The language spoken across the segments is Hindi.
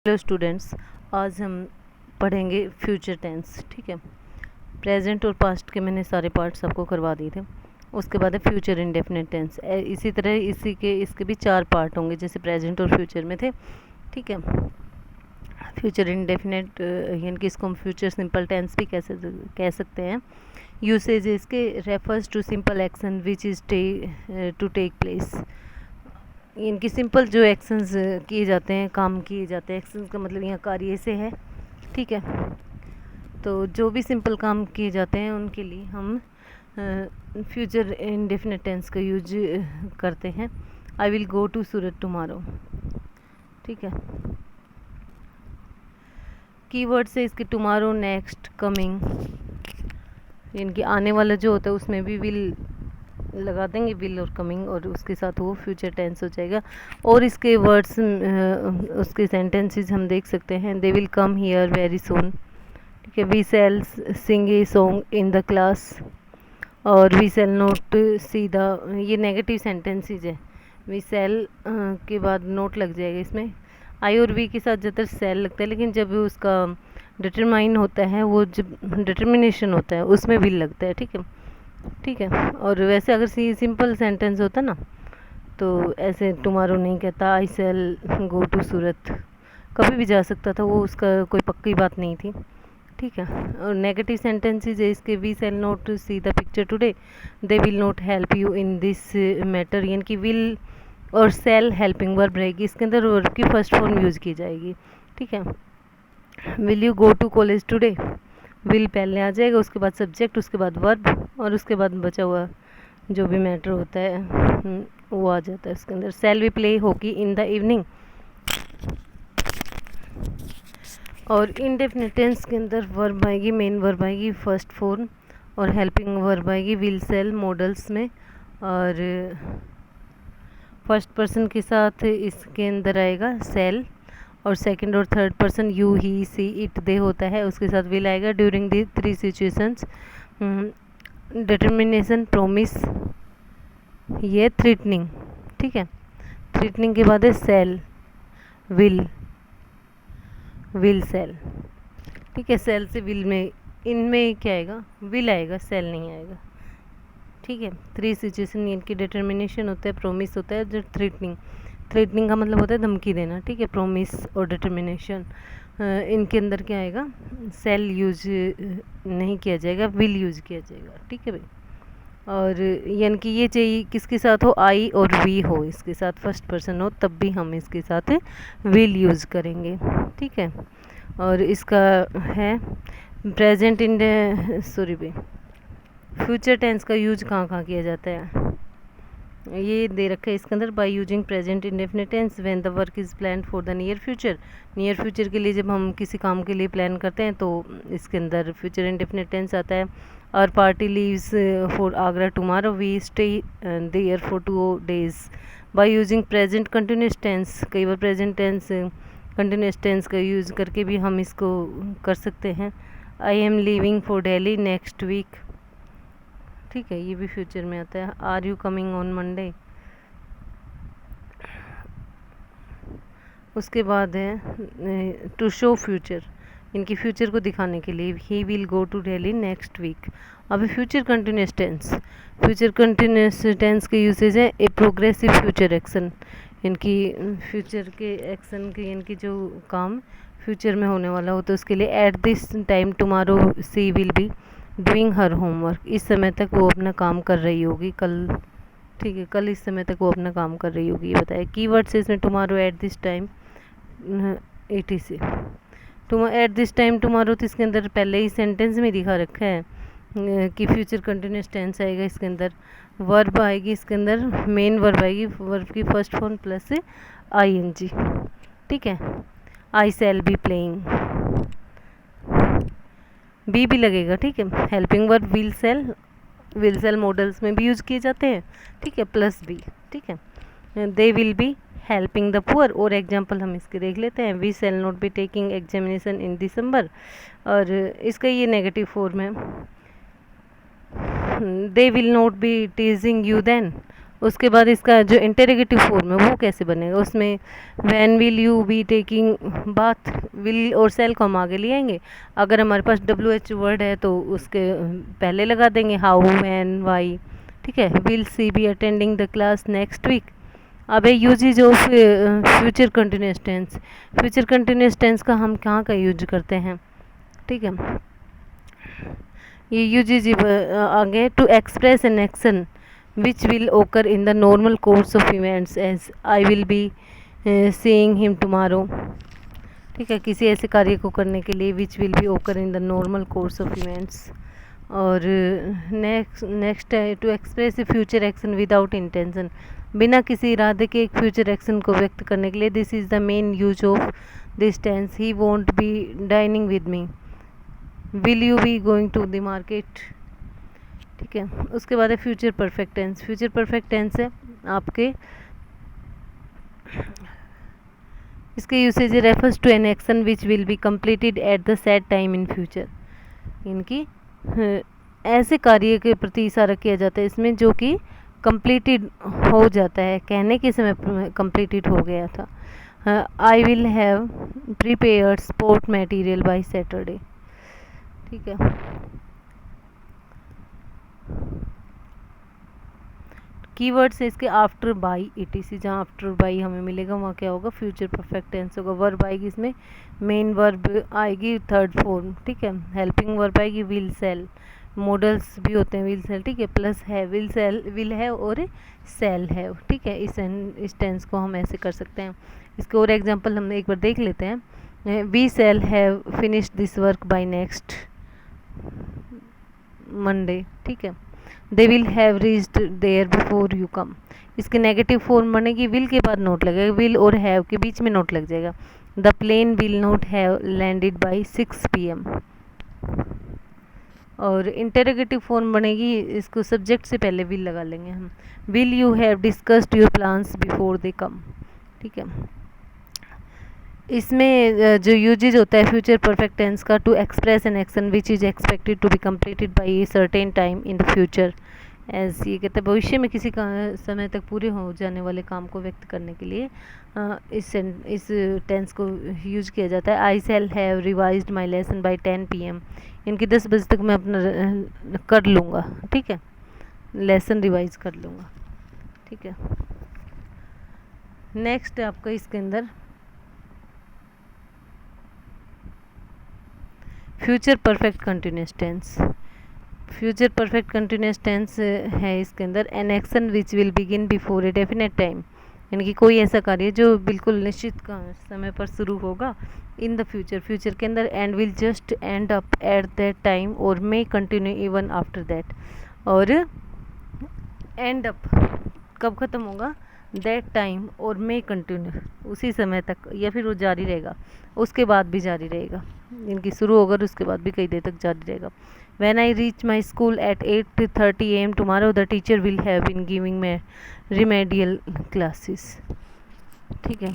हेलो स्टूडेंट्स, आज हम पढ़ेंगे फ्यूचर टेंस। ठीक है, प्रेजेंट और पास्ट के मैंने सारे पार्ट्स आपको करवा दिए थे। उसके बाद है फ्यूचर इंडेफिनिट टेंस। इसी तरह इसके भी 4 पार्ट होंगे जैसे प्रेजेंट और फ्यूचर में थे। ठीक है, फ्यूचर इंडेफिनिट यानी कि इसको हम फ्यूचर सिंपल टेंस भी कह सकते हैं। यूसेज इसके refers to simple action which is to take place. इनकी सिंपल जो एक्शंस किए जाते हैं, काम किए जाते हैं, एक्शंस का मतलब यहाँ कार्य से है। ठीक है, तो जो भी सिंपल काम किए जाते हैं उनके लिए हम फ्यूचर इंडेफिनिट टेंस का यूज करते हैं। I will go to Surat tomorrow. ठीक है, कीवर्ड से इसके टुमारो, नेक्स्ट, कमिंग, इनकी आने वाला जो होता है उसमें भी विल लगा देंगे, विल और कमिंग, और उसके साथ वो फ्यूचर टेंस हो जाएगा। और इसके वर्ड्स उसके सेंटेंसेस हम देख सकते हैं। They will come here very soon. ठीक है, we shall sing a song in the class, और we shall not see the, ये नेगेटिव सेंटेंसेस है। वी सेल के बाद नोट लग जाएगा इसमें। आई और वी के साथ ज़्यादातर सेल लगता है, लेकिन जब उसका डिटरमाइन होता है, वो जब डिटर्मिनेशन होता है उसमें विल लगता है। ठीक है, ठीक है। और वैसे अगर सिंपल सेंटेंस होता ना तो ऐसे टुमारो नहीं कहता, आई सेल गो टू सूरत, कभी भी जा सकता था वो, उसका कोई पक्की बात नहीं थी। ठीक है, और नेगेटिव सेंटेंसेस है इसके, we shall not see the picture today, they will not help you in this matter, यानी कि विल और सेल हेल्पिंग वर्ब रहेगी, इसके अंदर वर्ब की फर्स्ट फॉर्म यूज़ की जाएगी। ठीक है, will you go to college today, will पहले आ जाएगा, उसके बाद सब्जेक्ट, उसके बाद वर्ब, और उसके बाद बचा हुआ जो भी मैटर होता है वो आ जाता है इसके अंदर। Shall we play hockey in the evening. और इंडेफिनिट टेंस के अंदर वर्ब आएगी, मेन वर्ब आएगी फर्स्ट फॉर्म, और हेल्पिंग वर्ब आएगी विल सेल मॉडल्स में। और फर्स्ट पर्सन के साथ इसके अंदर आएगा सेल, और सेकंड और third person you, he, she, it, they होता है, उसके साथ विल आएगा। During the 3 situations, determination, promise, ये थ्रेटनिंग। ठीक है, थ्रेटनिंग के बाद है सेल, विल, विल सेल। ठीक है, सेल से विल में, इनमें क्या आएगा, विल आएगा, सेल नहीं आएगा। ठीक है, 3 सिचुएशन, इनकी डिटर्मिनेशन होता है, प्रोमिस होता है, जो थ्रेटनिंग, थ्रेटनिंग का मतलब होता है धमकी देना। ठीक है, प्रोमिस और डिटर्मिनेशन, इनके अंदर क्या आएगा, सेल यूज नहीं किया जाएगा, विल यूज किया जाएगा। ठीक है भाई, और यानी कि ये चाहिए किसके साथ हो, आई और वी हो, इसके साथ फर्स्ट पर्सन हो, तब भी हम इसके साथ विल यूज़ करेंगे। ठीक है, और इसका है प्रेजेंट इन सॉरी भाई, फ्यूचर टेंस का यूज कहाँ कहाँ किया जाता है, ये दे रखा है इसके अंदर। By using present indefinite tense when the work is plan for the near future. Near future के लिए जब हम किसी काम के लिए प्लान करते हैं तो इसके अंदर फ्यूचर इंडेफिनिट टेंस आता है। Our party leaves for Agra tomorrow, we stay there for 2 days। By using present continuous tense, कई बार प्रेजेंट टेंस कंटिन्यूस टेंस का यूज़ करके भी हम इसको कर सकते हैं। I am leaving for Delhi next week. ठीक है, ये भी फ्यूचर में आता है। Are you coming on Monday. उसके बाद है टू शो फ्यूचर, इनकी फ्यूचर को दिखाने के लिए, he will go to Delhi next week. अभी future continuous tense, future continuous tense के यूसेज है ए प्रोग्रेसिव फ्यूचर एक्शन, इनकी फ्यूचर के एक्शन के, इनकी जो काम फ्यूचर में होने वाला हो तो उसके लिए at this time tomorrow she will be doing her homework, इस समय तक वो अपना काम कर रही होगी, कल। ठीक है, कल इस समय तक वो अपना काम कर रही होगी, ये बताया। कीवर्ड से इसमें tomorrow, eight this time, etc। Eight this time tomorrow, तो इसके अंदर पहले ही सेंटेंस में दिखा रखा है कि फ्यूचर कंटिन्यूस टेंस आएगा इसके अंदर। वर्ब आएगी इसके अंदर, मेन वर्ब आएगी, वर्ब की फर्स्ट फॉर्म प्लस ING। ठीक है, I shall be playing, be भी लगेगा। ठीक है, helping verb will shall modals में भी यूज़ किए जाते हैं। ठीक है, प्लस बी। ठीक है, they will be helping the poor, और एग्जाम्पल हम इसके देख लेते हैं। We shall not be taking examination in December, और इसका ये नेगेटिव फॉर्म है। They will not be teasing you then, उसके बाद इसका जो इंटेरोगेटिव फॉर्म है वो कैसे बनेगा, उसमें when will you be taking bath, will और सेल को हम आगे ले आएंगे। अगर हमारे पास WH वर्ड है तो उसके पहले लगा देंगे हाउ, व्हेन, वाई, ठीक है। Will she be attending the class next week. अब है usages of future continuous tense. Future continuous tense का हम कहाँ का यूज करते हैं, ठीक है। ये यूजेज आगे to express an action which will occur in the normal course of events as I will be seeing him tomorrow, ठीक है। किसी ऐसे कार्य को करने के लिए विच will be occur in the normal course of events. और नेक्स्ट है to express a future action without intention, बिना किसी इरादे के एक फ्यूचर एक्शन को व्यक्त करने के लिए। This is the main use of this tense. He won't be dining with me, will you be going to the market, ठीक है। उसके बाद है future perfect tense. Future perfect tense है आपके, इसके usage refers to an action which will be completed at the set time in future. इनकी ऐसे कार्य के प्रति इशारा किया जाता है इसमें जो कि कंप्लीटेड हो जाता है, कहने के समय कंप्लीटेड हो गया था। I will have prepared sport material by Saturday, ठीक है। कीवर्ड्स है इसके आफ्टर बाई etc, जहाँ आफ्टर बाई हमें मिलेगा वहाँ क्या होगा, फ्यूचर परफेक्ट टेंस होगा। वर्ब आएगी इसमें, मेन वर्ब आएगी थर्ड फॉर्म, ठीक है। हेल्पिंग वर्ब आएगी विल सेल, मॉडल्स भी होते हैं विल सेल, ठीक है। प्लस है विल सेल, विल है और सेल है, ठीक है। इस टेंस को हम ऐसे कर सकते हैं। इसके और एग्जांपल हम एक बार देख लेते हैं। We shall have finish this work by next Monday, ठीक है। They will have reached there before you come. इसके नेगेटिव फॉर्म बनेगी, विल के बाद नोट लगेगा, विल और हैव के बीच में नोट लग जाएगा। The plane will not have landed by 6 PM। और इंटेरोगेटिव फॉर्म बनेगी, इसको सब्जेक्ट से पहले विल लगा लेंगे हम। Will you have discussed your plans before they come, ठीक है। इसमें जो यूजेज होता है फ्यूचर परफेक्ट टेंस का, to express an action which is expected to be completed by a certain time in the future as, ये कहते हैं भविष्य में किसी का समय तक पूरे हो जाने वाले काम को व्यक्त करने के लिए इस टेंस को यूज किया जाता है। I shall have revised my lesson by 10 PM। इनकी 10 बजे तक मैं अपना कर लूँगा, ठीक है, लेसन रिवाइज कर लूँगा, ठीक है। नेक्स्ट आपका इसके अंदर future perfect continuous tense. Future perfect continuous tense है इसके अंदर an action which will begin before a definite time, यानी कि कोई ऐसा कार्य जो बिल्कुल निश्चित समय पर शुरू होगा इन द फ्यूचर, फ्यूचर के अंदर, and will just end up at that time और may continue even after that. और एंड अप कब ख़त्म होगा, दैट टाइम और मे कंटिन्यू, उसी समय तक, या फिर वो जारी रहेगा, उसके बाद भी जारी रहेगा। इनकी शुरू होगा और उसके बाद भी कई देर तक जारी रहेगा। When I reach my school at 8:30 AM tomorrow, the teacher will have been giving me remedial classes, ठीक है।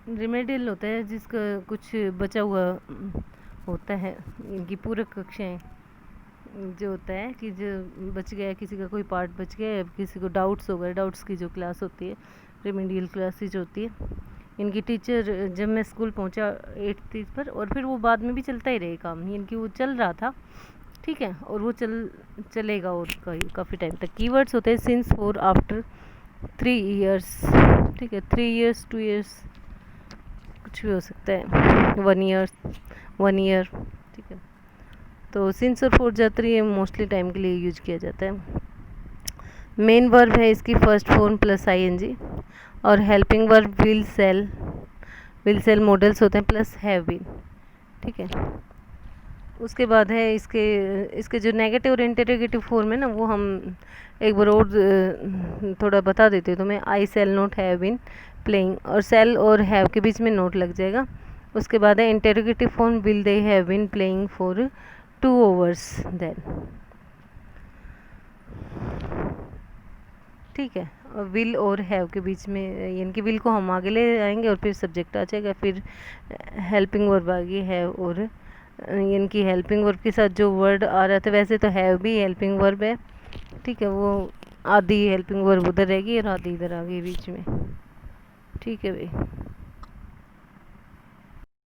रिमेडियल होता है जिसका कुछ बचा हुआ होता है, इनकी पूरक कक्षाएं जो होता है कि जो बच गया, किसी का कोई पार्ट बच गया या किसी को डाउट्स हो गए, डाउट्स की जो क्लास होती है, रिमेडियल क्लासेज होती है। इनकी टीचर जब मैं स्कूल पहुंचा 8:30 पर, और फिर वो बाद में भी चलता ही रहे काम, इनकी वो चल रहा था, ठीक है, और वो चलेगा और काफ़ी टाइम तक। कीवर्ड्स होते हैं सिंस, फॉर, आफ्टर, 3 years, ठीक है, 3 years, 2 years, कुछ भी हो सकता है, 1 year, ठीक है। तो सिंस और फॉर ज़्यादातर ये मोस्टली टाइम के लिए यूज किया जाता है। मेन वर्ब है इसकी फर्स्ट फॉर्म प्लस ING, और helping verb will shall modals होते हैं प्लस हैव बीन, ठीक है। उसके बाद है इसके जो नेगेटिव और इंटेरोगेटिव फॉर्म है ना, वो हम एक बार और थोड़ा बता देते हैं तो मैं, I shall not have been playing, और सेल और हैव के बीच में नोट लग जाएगा। उसके बाद है interrogative form, will they have been playing for 2 hours then, ठीक है। और विल और हैव के बीच में, यानी कि विल को हम आगे ले आएंगे और फिर सब्जेक्ट आ जाएगा, फिर हेल्पिंग वर्ब आ गई हैव, और यानी कि हेल्पिंग वर्ब के साथ जो वर्ड आ रहा था, वैसे तो हैव भी हेल्पिंग वर्ब है, ठीक है, वो आधी हेल्पिंग वर्ब उधर रहेगी और आधी इधर आ गई बीच में। ठीक है भाई।